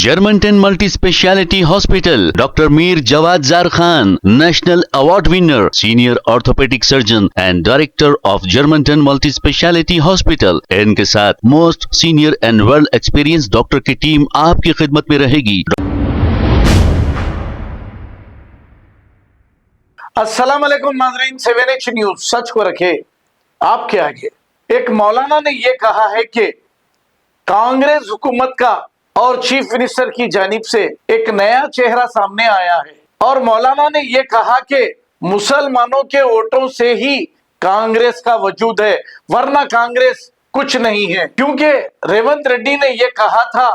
Germantown Multi Speciality Hospital, Dr. Mir Jawad Zar Khan, National Award winner, Senior Orthopedic Surgeon and Director of Germantown Multi Speciality Hospital. इनके साथ most senior and world experience doctor की टीम आपकी खिदमत में रहेगी। अस्सलाम वालेकुम नाज़रीन, 7H न्यूज सच को रखे आपके आगे। एक मौलाना ने यह कहा है कि कांग्रेस हुकूमत का और चीफ मिनिस्टर की जानिब से एक नया चेहरा सामने आया है और मौलाना ने यह कहा कि मुसलमानों के वोटों से ही कांग्रेस का वजूद है, वरना कांग्रेस कुछ नहीं है। क्योंकि रेवंत रेड्डी ने यह कहा था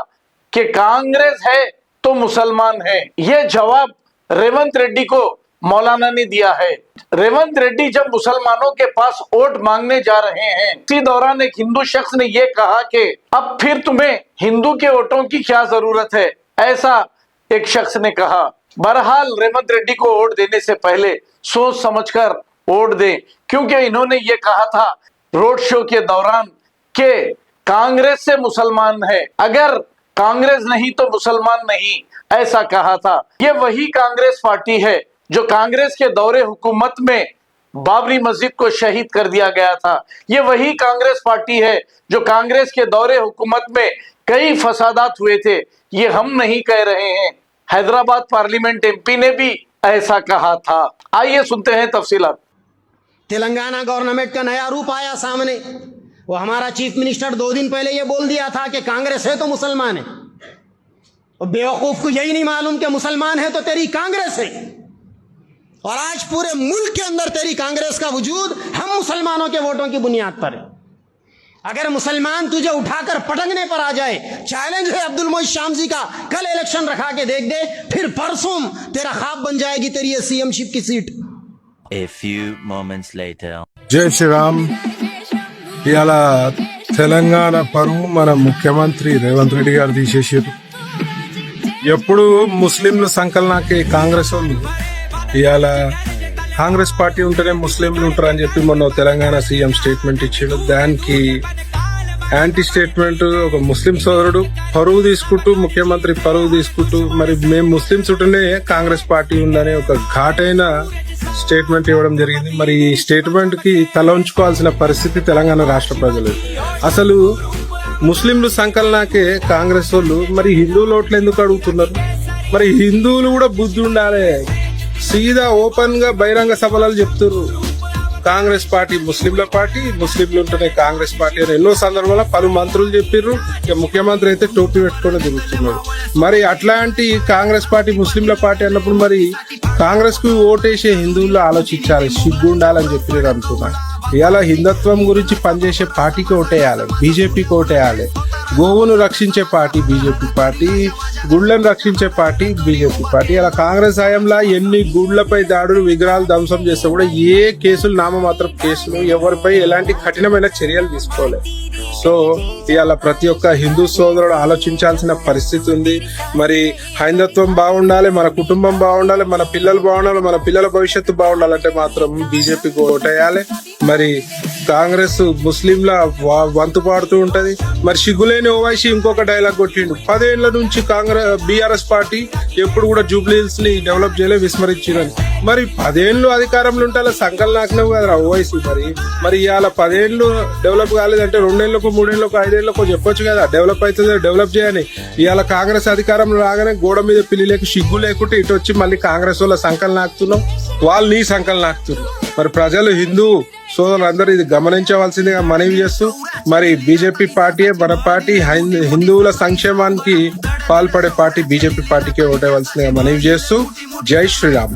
कि कांग्रेस है तो मुसलमान है। यह जवाब रेवंत रेड्डी को मौलाना ने दिया है। रेवंत रेड्डी जब मुसलमानों के पास वोट मांगने जा रहे हैं, इसी दौरान एक हिंदू शख्स ने यह कहा कि अब फिर तुम्हें हिंदू के वोटों की क्या जरूरत है, ऐसा एक शख्स ने कहा। बहरहाल रेवंत रेड्डी को वोट देने से पहले सोच समझकर वोट दें, क्योंकि इन्होंने ये कहा था रोड शो के दौरान कि कांग्रेस से मुसलमान है, अगर कांग्रेस नहीं तो मुसलमान नहीं, ऐसा कहा था। ये वही कांग्रेस पार्टी है जो कांग्रेस के दौरे हुकूमत में बाबरी मस्जिद को शहीद कर दिया गया था। ये वही कांग्रेस पार्टी है जो कांग्रेस के दौरे हुकूमत में कई फसादात हुए थे। ये हम नहीं कह रहे हैं, हैदराबाद पार्लियामेंट एमपी ने भी ऐसा कहा था। आइए सुनते हैं तफसीलात। तेलंगाना गवर्नमेंट का नया रूप आया सामने। वो हमारा चीफ मिनिस्टर 2 दिन पहले ये बोल दिया था कि कांग्रेस है तो मुसलमान है, और बेवकूफ को यही नहीं मालूम कि मुसलमान है तो तेरी कांग्रेस है। और आज पूरे मुल्क के अंदर तेरी कांग्रेस का वजूद हम मुसलमानों के वोटों की बुनियाद पर है। अगर मुसलमान तुझे उठाकर पटकने पर आ जाए, चैलेंज है अब्दुल मोइज शामजी का, कल इलेक्शन रखा के देख दे, फिर परसों तेरा ख्वाब बन जाएगी तेरी ये सीएमशिप की seat. A few moments later. జై శ్రీరామ్. ఇలా తెలంగాణ పరువు మన ముఖ్యమంత్రి రేవంత్ రెడ్డి గారు తీసేసారు. ఎప్పుడు ముస్లింల సంకలనాకి కాంగ్రెస్ వాళ్ళు ఇవాళ కాంగ్రెస్ పార్టీ ఉంటేనే ముస్లింలు ఉంటారని చెప్పి మొన్న తెలంగాణ సీఎం స్టేట్మెంట్ ఇచ్చాడు. దానికి యాంటీ స్టేట్మెంట్ ఒక ముస్లిం సోదరుడు పరువు తీసుకుంటూ, ముఖ్యమంత్రి పరువు తీసుకుంటూ, మరి మేము ముస్లింస్ ఉంటేనే కాంగ్రెస్ పార్టీ ఉందనే ఒక ఘాటైన స్టేట్మెంట్ ఇవ్వడం జరిగింది. మరి ఈ స్టేట్మెంట్ కి తల ఉంచుకోవాల్సిన పరిస్థితి తెలంగాణ రాష్ట్ర ప్రజలు. అసలు ముస్లింలు సంకలనాకే కాంగ్రెస్ వాళ్ళు మరి హిందువుల ఓట్లు ఎందుకు అడుగుతున్నారు? మరి హిందువులు కూడా బుద్ధి ఉండాలి. సీదా ఓపెన్ గా బహిరంగ సభలు చెప్తున్నారు కాంగ్రెస్ పార్టీ ముస్లింల పార్టీ, ముస్లింలు ఉంటేనే కాంగ్రెస్ పార్టీ అని ఎన్నో సందర్భాల్లో పలు మంత్రులు చెప్పిర్రు. ముఖ్యమంత్రి అయితే టోపీ పెట్టుకుని తిరుగుతున్నాడు. మరి అట్లాంటి కాంగ్రెస్ పార్టీ ముస్లింల పార్టీ అన్నప్పుడు మరి కాంగ్రెస్ కు ఓటేసే హిందువులు ఆలోచించాలి, సిగ్గుండాలని చెప్పి నేను అనుకున్నాను. ఇవాళ హిందుత్వం గురించి పనిచేసే పార్టీకి ఓటేయాలి, బీజేపీకి ఓటేయాలి. గోవును రక్షించే పార్టీ బీజేపీ పార్టీ, గుళ్లను రక్షించే పార్టీ బీజేపీ పార్టీ. ఇలా కాంగ్రెస్ హయాంలో ఎన్ని గుళ్లపై దాడులు, విగ్రహాలు ధ్వంసం చేస్తే కూడా ఏ కేసులు, నామమాత్రం కేసులు, ఎవరిపై ఎలాంటి కఠినమైన చర్యలు తీసుకోలేదు. సో ఇవాళ ప్రతి ఒక్క హిందూ సోదరుడు ఆలోచించాల్సిన పరిస్థితి ఉంది. మరి హైందత్వం బాగుండాలి, మన కుటుంబం బాగుండాలి, మన పిల్లలు బాగుండాలి, మన పిల్లల భవిష్యత్తు బాగుండాలంటే మాత్రం బీజేపీకి ఓటేయాలి. మరి కాంగ్రెస్ ముస్లింల వంతు పాడుతూ ఉంటది. మరి సిగ్గులేని ఓవైసీ ఇంకొక డైలాగ్ కొట్టిండు, 10 ఏళ్ల నుంచి బీఆర్ఎస్ పార్టీ ఎప్పుడు కూడా జూబ్లీహిల్స్ ని డెవలప్ చేయలే, విస్మరించిందని. మరి 10 ఏళ్ళు అధికారంలో ఉంటే సంకల్ నాకినవు కదా ఓవైసీ. మరి ఇవాళ 10 ఏళ్ళు డెవలప్ కాలేదంటే 2 ఏళ్లకు, 3 ఏళ్లకు, 5 ఏళ్లకు చెప్పొచ్చు కదా డెవలప్ అవుతుంది, డెవలప్ చేయని. ఇవాళ కాంగ్రెస్ అధికారంలో రాగానే గోడ మీద పిల్లి సిగ్గు లేకుంటే ఇటు వచ్చి మళ్ళీ కాంగ్రెస్ వాళ్ళ సంకల్ నాకుతున్నాం, వాళ్ళు నీ సంకల్ నాకుతున్నారు. మరి ప్రజలు, హిందూ సోదరులందరూ ఇది గమనించవలసిందిగా మనవి చేస్తూ, మరి బీజేపీ పార్టీయే మన పార్టీ, హిందువుల సంక్షేమానికి పాల్పడే పార్టీ బీజేపీ పార్టీకే ఓటేవలసిందిగా మనవి చేస్తూ జై Sriram.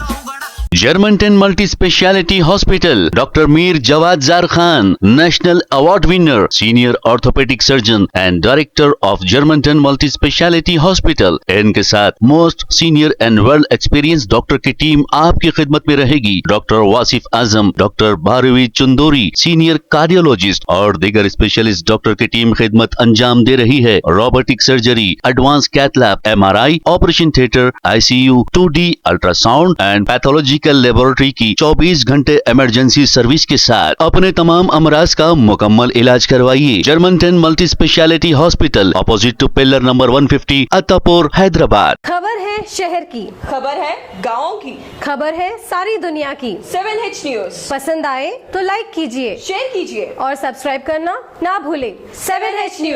Germantown Multi Speciality Hospital, Dr. Mir Jawad Zar Khan, National Award winner, Senior Orthopedic Surgeon and Director of Germantown Multi Speciality Hospital. इनके साथ most senior and world experience doctor की टीम आपकी खिदमत में रहेगी। Doctor Wasif Azam, doctor Bharvi Chandori, senior cardiologist और दीगर स्पेशलिस्ट डॉक्टर की टीम खिदमत अंजाम दे रही है। Robotic surgery, advance cath lab, MRI, operation theatre, ICU, 2D ultrasound and pathology medical laboratory की 24 घंटे इमरजेंसी सर्विस के साथ अपने तमाम अमराज का मुकम्मल इलाज करवाइए। Germanten multi speciality hospital, opposite to pillar number 150, Attapur, Hyderabad. खबर है शहर की, खबर है गाँव की, खबर है सारी दुनिया की। 7H न्यूज पसंद आए तो लाइक कीजिए, शेयर कीजिए और सब्सक्राइब करना ना भूलें। 7H news.